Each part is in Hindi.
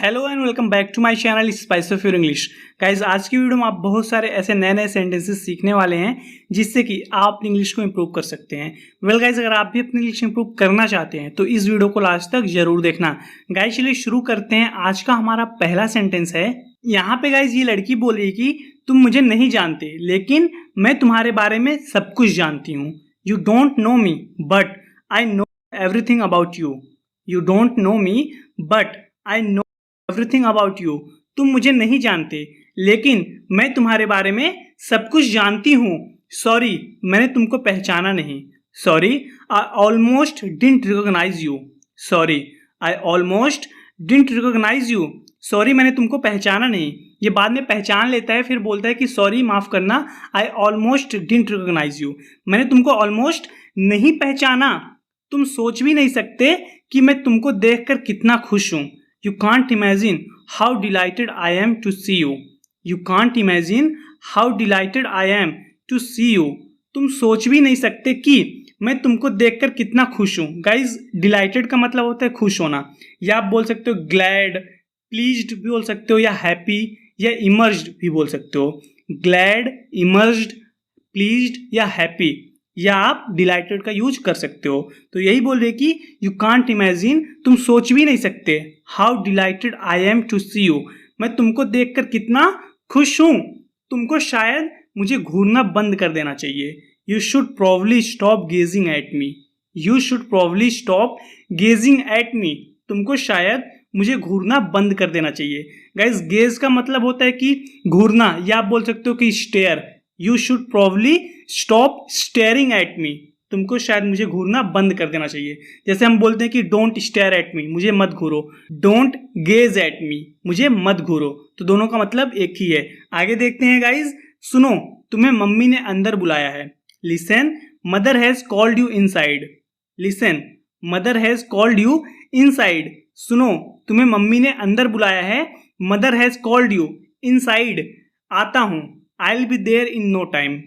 Hello and welcome back to my channel spice of your English. Guys, आज की वीडियो में आप बहुत सारे ऐसे नए नए सेंटेंसेस सीखने वाले हैं जिससे कि आप अपनी इंग्लिश को इंप्रूव कर सकते हैं। वेल गाइस, अगर आप भी अपनी इंग्लिश इंप्रूव करना चाहते हैं तो इस वीडियो को लास्ट तक जरूर देखना। गाइस चलिए शुरू करते हैं। आज का हमारा पहला सेंटेंस है। यहाँ पे गाइस ये लड़की बोल रही है कि तुम मुझे नहीं जानते लेकिन मैं तुम्हारे बारे में सब कुछ जानती हूँ। You don't know me but I know everything about you. You don't know me but I know everything about you. तुम मुझे नहीं जानते लेकिन मैं तुम्हारे बारे में सब कुछ जानती हूँ। सॉरी, मैंने तुमको पहचाना नहीं। Sorry, I almost didn't recognise you. Sorry, I almost didn't recognise you. Sorry, मैंने तुमको पहचाना नहीं। ये बाद में पहचान लेता है, फिर बोलता है कि सॉरी, माफ करना, I almost didn't recognise you. मैंने तुमको ऑलमोस्ट नहीं पहचाना। तुम सोच भी नहीं सकते कि मैं तुमको देखकर कितना खुश हूँ। You can't imagine how delighted I am to see you. You can't imagine how delighted I am to see you. तुम सोच भी नहीं सकते कि मैं तुमको देखकर कितना खुश हूँ। गाइज, डिलाइटेड का मतलब होता है खुश होना, या आप बोल सकते हो ग्लैड, प्लीज्ड भी बोल सकते हो, या हैप्पी या इमर्ज्ड भी बोल सकते हो। ग्लैड, इमर्ज्ड, प्लीज्ड या हैप्पी, या आप डिलाइटेड का यूज कर सकते हो। तो यही बोल रहे कि यू कांट इमेजिन, तुम सोच भी नहीं सकते, how delighted I am to see you, मैं तुमको देखकर कितना खुश हूं। तुमको शायद मुझे घूरना बंद कर देना चाहिए। You should probably stop gazing at me. You should probably stop gazing at me. तुमको शायद मुझे घूरना बंद कर देना चाहिए। गाइस, गेज का मतलब होता है कि घूरना, या आप बोल सकते हो कि stare. You should probably stop staring at me. तुमको शायद मुझे घूरना बंद कर देना चाहिए। जैसे हम बोलते हैं कि डोंट स्टेयर एट मी, मुझे मत घूरो। डोंट गेज एट मी, मुझे मत घूरो। तो दोनों का मतलब एक ही है। आगे देखते हैं गाइज। सुनो, तुम्हें मम्मी ने अंदर बुलाया है। Listen, mother has called you inside. Listen, mother has called you inside. सुनो, तुम्हें मम्मी ने अंदर बुलाया है। Mother has called you inside. आता हूँ, I will be there in no time.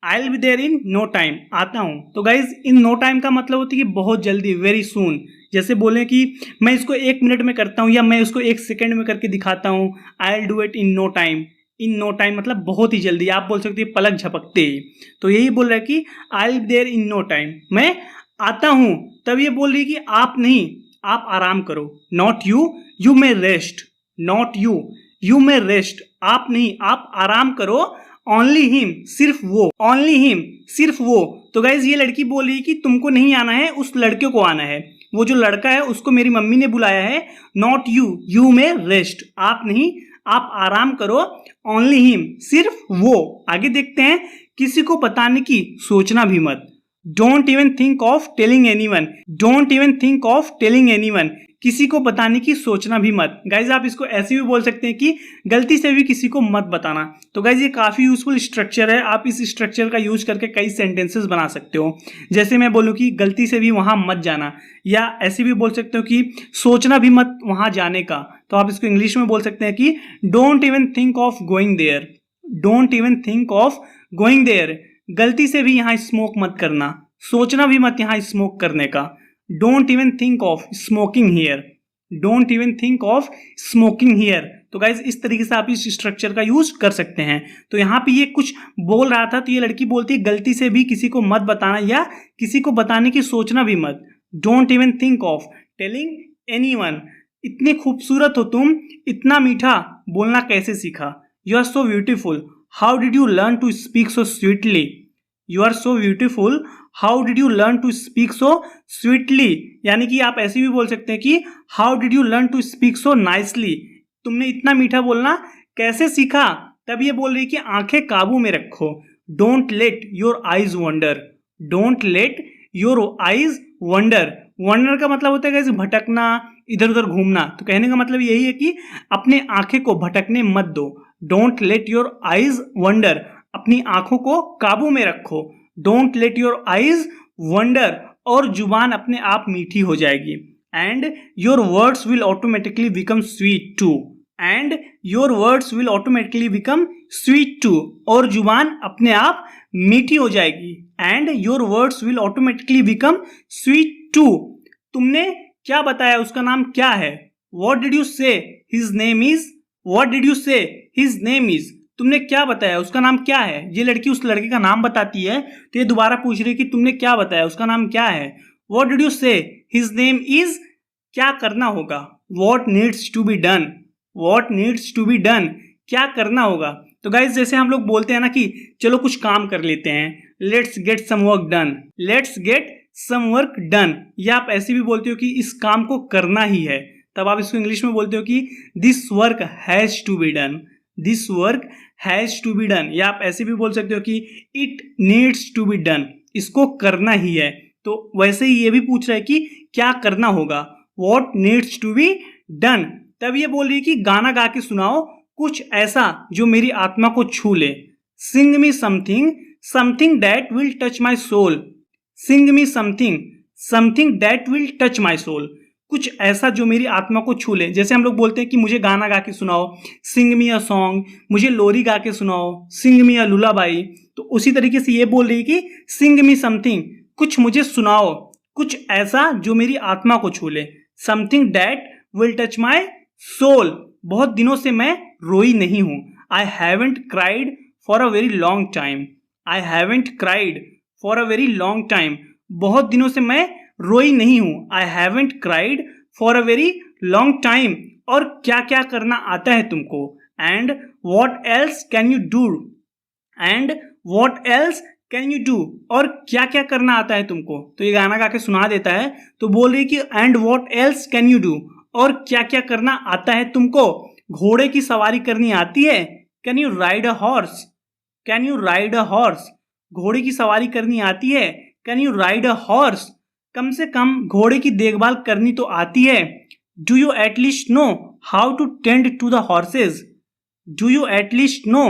I will be there in no time, आता हूँ। तो गाइज, इन नो टाइम का मतलब होती है कि बहुत जल्दी, वेरी सून। जैसे बोले कि मैं इसको 1 मिनट में करता हूँ, या मैं इसको 1 सेकेंड में करके दिखाता हूँ। I will do it in no time. In no time मतलब बहुत ही जल्दी, आप बोल सकते हैं पलक झपकते ही। तो यही बोल रहा है कि I will be there in no time, मैं आता हूँ। तब ये बोल रही है कि आप नहीं, आप आराम करो। Not you, you may rest. Not you, you may rest. आप नहीं, आप आराम करो। ओनली हिम, सिर्फ वो। ओनली हिम, सिर्फ वो। तो गाइज, ये लड़की बोल रही है कि तुमको नहीं आना है, उस लड़के को आना है। वो जो लड़का है उसको मेरी मम्मी ने बुलाया है। Not you, you may rest. आप नहीं, आप आराम करो। ओनली हिम, सिर्फ वो। आगे देखते हैं। किसी को बताने की सोचना भी मत। Don't even think of telling anyone. Don't even think of telling anyone. किसी को बताने की सोचना भी मत। गाइज, आप इसको ऐसे भी बोल सकते हैं कि गलती से भी किसी को मत बताना। तो गाइज, ये काफ़ी यूजफुल स्ट्रक्चर है। आप इस स्ट्रक्चर का यूज करके कई सेंटेंसेस बना सकते हो। जैसे मैं बोलूँ कि गलती से भी वहाँ मत जाना, या ऐसे भी बोल सकते हो कि सोचना भी मत वहाँ जाने का। तो आप इसको इंग्लिश में बोल सकते हैं कि don't even think of going there. Don't even think of going there. गलती से भी यहाँ स्मोक मत करना, सोचना भी मत यहाँ स्मोक करने का। Don't even think of smoking here. Don't even think of smoking here. तो गाइज, इस तरीके से आप इस स्ट्रक्चर का यूज कर सकते हैं। तो यहाँ पे ये कुछ बोल रहा था, तो ये लड़की बोलती है गलती से भी किसी को मत बताना, या किसी को बताने की सोचना भी मत। Don't even think of telling anyone. इतनी खूबसूरत हो तुम, इतना मीठा बोलना कैसे सीखा। You are so beautiful, how did you learn to speak so sweetly. You are so beautiful, how did you learn to speak so sweetly. यानी कि आप ऐसे भी बोल सकते हैं कि how did you learn to speak so nicely. तुमने इतना मीठा बोलना कैसे सीखा। तब ये बोल रही कि आंखें काबू में रखो। Don't let your eyes wonder. Don't let your eyes wonder. Wonder का मतलब होता है कि भटकना, इधर उधर घूमना। तो कहने का मतलब यही है कि अपने आंखें को भटकने मत दो। Don't let your eyes wander, अपनी आंखों को काबू में रखो। Don't let your eyes wander, और जुबान अपने आप मीठी हो जाएगी। And your words will automatically become sweet too. And your words will automatically become sweet too, और जुबान अपने आप मीठी हो जाएगी। And your words will automatically become sweet too. तुमने क्या बताया, उसका नाम क्या है। What did you say his name is, what did you say, his name is, तुमने क्या बताया, उसका नाम क्या है। ये लड़की उस लड़के का नाम बताती है, तो ये दोबारा पूछ रही है कि तुमने क्या बताया, उसका नाम क्या है। What did you say, his name is, क्या करना होगा। What needs to be done, what needs to be done, क्या करना होगा। तो गाइज जैसे हम लोग बोलते हैं ना कि चलो कुछ काम कर लेते हैं, let's get some work done, let's get some work done, या आप ऐसे भी बोलते हो कि इस काम को करना ही है, तब आप इसको इंग्लिश में बोलते हो कि this work has to be done, this work has to be done, या आप ऐसे भी बोल सकते हो कि it needs to be done, इसको करना ही है। तो वैसे ही ये भी पूछ रहा है कि क्या करना होगा, what needs to be done. तब ये बोल रही है कि गाना गा के सुनाओ कुछ ऐसा जो मेरी आत्मा को छू ले, sing me something, something that will touch my soul, sing me something, something that will touch my soul, कुछ ऐसा जो मेरी आत्मा को छू ले। जैसे हम लोग बोलते हैं कि मुझे गाना गा के सुनाओ, सिंग मी अ सॉन्ग, मुझे लोरी गा के सुनाओ, सिंग मी अ लुलाबाई। तो उसी तरीके से ये बोल रही है कि सिंग मी समथिंग, कुछ मुझे सुनाओ, कुछ ऐसा जो मेरी आत्मा को छू ले, something that will touch my soul, बहुत दिनों से मैं रोई नहीं हूं, I haven't cried for a very long time, I haven't cried for a very long time, बहुत दिनों से मैं रोई नहीं हूं, I haven't cried for a very long time. और क्या क्या करना आता है तुमको, and what else can you do, and what else can you do, और क्या क्या करना आता है तुमको। तो ये गाना गा के सुना देता है, तो बोल रही कि and what else can you do, और क्या क्या करना आता है तुमको। घोड़े की सवारी करनी आती है, can you ride a horse, can you ride a horse, घोड़े की सवारी करनी आती है, can you ride a horse, कम से कम घोड़े की देखभाल करनी तो आती है। Do you at least know how to tend to the horses, do you at least know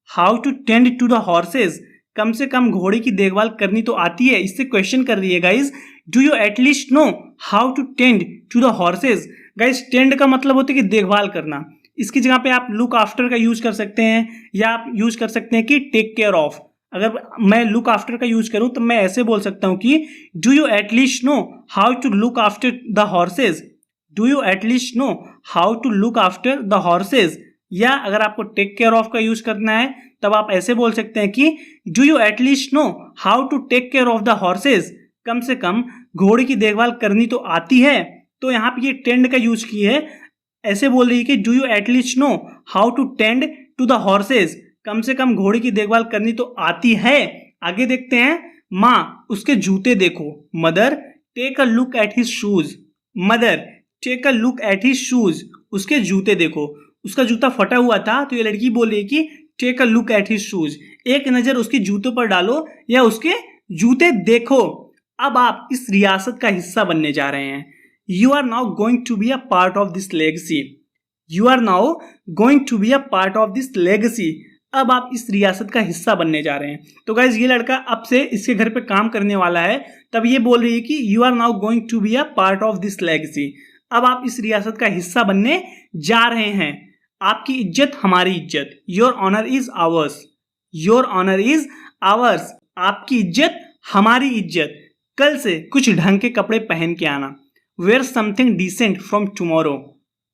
how to tend to the horses, कम से कम घोड़े की देखभाल करनी तो आती है। इससे क्वेश्चन कर रही है guys, do you at least know how to tend to the horses. Guys tend का मतलब होता है कि देखभाल करना, इसकी जगह पे आप लुक आफ्टर का यूज कर सकते हैं, या आप यूज कर सकते हैं कि टेक केयर ऑफ। अगर मैं लुक आफ्टर का यूज करूं तो मैं ऐसे बोल सकता हूं कि do you at least know how to look after the horses, do you at least know how to look after the horses. या अगर आपको टेक केयर ऑफ का यूज करना है तब आप ऐसे बोल सकते हैं कि do you at least know how to take care of the horses, कम से कम घोड़े की देखभाल करनी तो आती है। तो यहाँ पे ये टेंड का यूज की है, ऐसे बोल रही है कि do you at least know how to tend to the horses, कम से कम घोड़े की देखभाल करनी तो आती है। आगे देखते हैं, माँ उसके जूते देखो, mother take a look at his shoes, mother take a look at his shoes, उसके जूते देखो। उसका जूता फटा हुआ था, तो ये लड़की बोल रही है कि take a look at his shoes, एक नजर उसके जूतों पर डालो या उसके जूते देखो। अब आप इस रियासत का हिस्सा बनने जा रहे हैं। You are now going to be a part of this legacy, you are now going to be a part of this legacy, अब आप इस रियासत का हिस्सा बनने जा रहे हैं। तो गाइज ये लड़का अब से इसके घर पे काम करने वाला है, तब ये बोल रही है कि you are now going to be a part of this legacy, अब आप इस रियासत का हिस्सा बनने जा रहे हैं। आपकी इज्जत हमारी इज्जत, your honour is ours, your honour is ours, आपकी इज्जत हमारी इज्जत। कल से कुछ ढंग के कपड़े पहन के आना, wear something decent from tomorrow,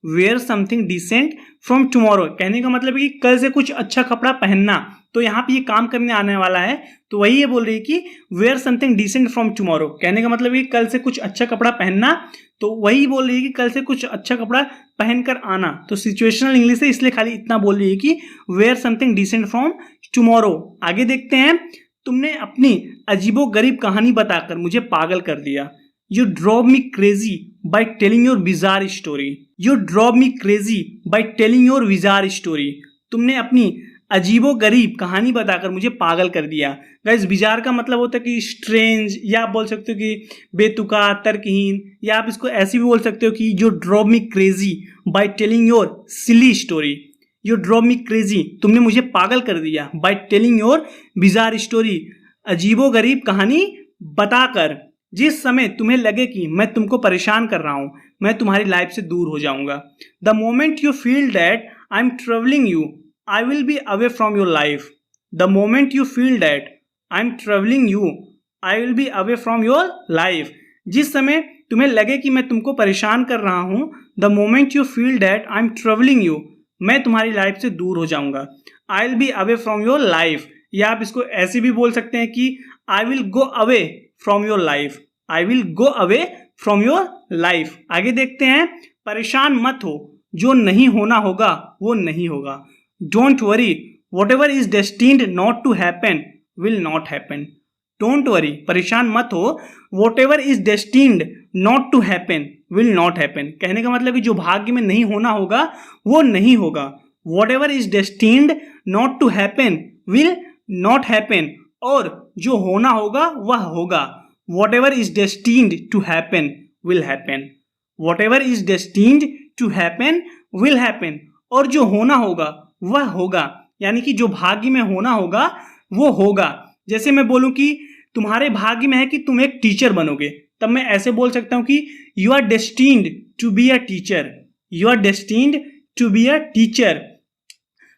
wear something decent from tomorrow, कहने का मतलब है कि कल से कुछ अच्छा कपड़ा पहनना। तो यहाँ पे ये काम करने आने वाला है, तो वही ये बोल रही है कि wear something decent from tomorrow, कहने का मतलब है कि कल से कुछ अच्छा कपड़ा पहनना। तो वही बोल रही है कि कल से कुछ अच्छा कपड़ा पहनकर आना। तो सिचुएशनल इंग्लिश है, इसलिए खाली इतना बोल रही है कि wear something decent from tomorrow. आगे देखते हैं, तुमने अपनी अजीबो गरीब कहानी बताकर मुझे पागल कर दिया, you drove me crazy by telling your bizarre story, you drove me crazy by telling your bizarre story, तुमने अपनी अजीबो गरीब कहानी बताकर मुझे पागल कर दिया। गाइस बिजार का मतलब होता है कि स्ट्रेंज, या आप बोल सकते हो कि बेतुका, तर्कहीन, या आप इसको ऐसे भी बोल सकते हो कि you drove me crazy by telling your silly story, you drove me crazy, तुमने मुझे पागल कर दिया, by telling your bizarre story, अजीबो गरीब कहानी बताकर। जिस समय तुम्हें लगे कि मैं तुमको परेशान कर रहा हूं, मैं तुम्हारी लाइफ से दूर हो जाऊंगा। The moment you feel that I am travelling you, I will be away from your life. The moment you feel that I'm traveling you, I will be away from your life. जिस समय तुम्हें लगे कि मैं तुमको परेशान कर रहा हूं, the moment you feel that I am travelling you, मैं तुम्हारी लाइफ से दूर हो जाऊंगा। आई will be away from your life, या आप इसको ऐसे भी बोल सकते हैं कि I will go away from your life, I will go away from your life. आगे देखते हैं, परेशान मत हो, जो नहीं होना होगा वो नहीं होगा। Don't worry, whatever is destined not to happen will not happen. Don't worry, परेशान मत हो, whatever is destined not to happen will not happen. कहने का मतलब कि जो भाग्य में नहीं होना होगा वो नहीं होगा। Whatever is destined not to happen will not happen, और जो होना होगा वह होगा। Whatever is destined to happen will happen, whatever is destined to happen will happen, और जो होना होगा वह होगा। यानी कि जो भाग्य में होना होगा वो होगा। जैसे मैं बोलूं कि तुम्हारे भाग्य में है कि तुम एक टीचर बनोगे, तब मैं ऐसे बोल सकता हूं कि you are destined to be a teacher, you are destined to be a teacher.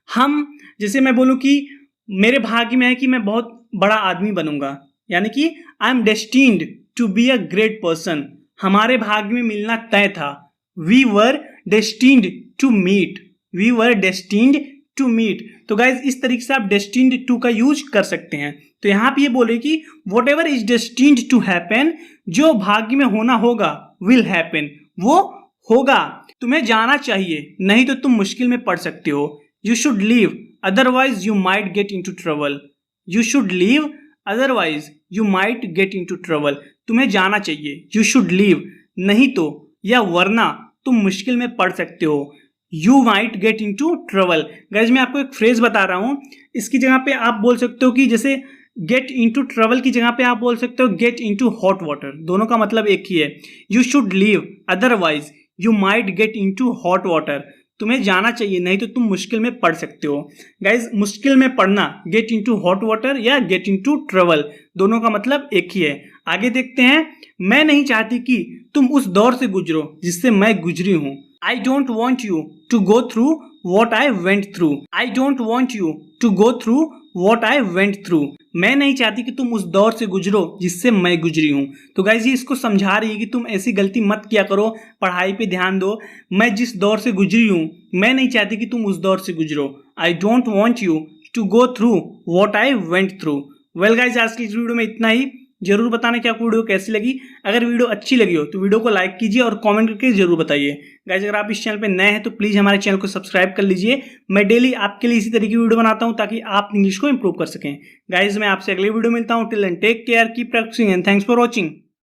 हम जैसे मैं बोलूं कि मेरे भाग्य में है कि मैं बहुत बड़ा आदमी बनूंगा, यानी कि I am destined to be a great person, हमारे भाग्य में मिलना तय था। We were destined to meet, we were destined to meet. तो गाइज इस तरीके से आप डेस्टिन्ड टू का यूज कर सकते हैं। तो यहाँ पे ये बोले कि whatever is destined to happen, जो भाग्य में होना होगा विल हैपन, वो होगा। तुम्हें जाना चाहिए, नहीं तो तुम मुश्किल में पड़ सकते हो। You should leave otherwise you might get into trouble, you should leave otherwise you might get into trouble. तुम्हें जाना चाहिए, यू शुड लीव, नहीं तो या वरना तुम मुश्किल में पड़ सकते हो। You might get into trouble. Guys मैं आपको एक फ्रेज बता रहा हूं, इसकी जगह पे आप बोल सकते हो कि जैसे गेट इनटू ट्रबल की जगह पे आप बोल सकते हो गेट इनटू हॉट वाटर, दोनों का मतलब एक ही है। You should leave otherwise you might get into hot water, तुम्हें जाना चाहिए नहीं तो तुम मुश्किल में पड़ सकते हो। गाइज मुश्किल में पड़ना गेट इनटू हॉट वाटर या गेट इनटू ट्रबल, दोनों का मतलब एक ही है। आगे देखते हैं, मैं नहीं चाहती कि तुम उस दौर से गुजरो जिससे मैं गुजरी हूं। I don't want you to go through what I went through, I don't want you to go through what I went through. मैं नहीं चाहती कि तुम उस दौर से गुजरो जिससे मैं गुजरी हूं। तो गाइज ये इसको समझा रही है कि तुम ऐसी गलती मत किया करो, पढ़ाई पे ध्यान दो। मैं जिस दौर से गुजरी हूं मैं नहीं चाहती कि तुम उस दौर से गुजरो। I don't want you to go through what I went through. Well guys आज की इस वीडियो में इतना ही। जरूर बताना कि आपको वीडियो कैसी लगी। अगर वीडियो अच्छी लगी हो तो वीडियो को लाइक कीजिए और कमेंट करके जरूर बताइए। गाइज अगर आप इस चैनल पे नए हैं तो प्लीज हमारे चैनल को सब्सक्राइब कर लीजिए। मैं डेली आपके लिए इसी तरीके की वीडियो बनाता हूं ताकि आप इंग्लिश को इंप्रूव कर सकें। गाइज मैं आपसे अगले वीडियो मिलता हूं। Till then take care, keep practising and thanks for watching.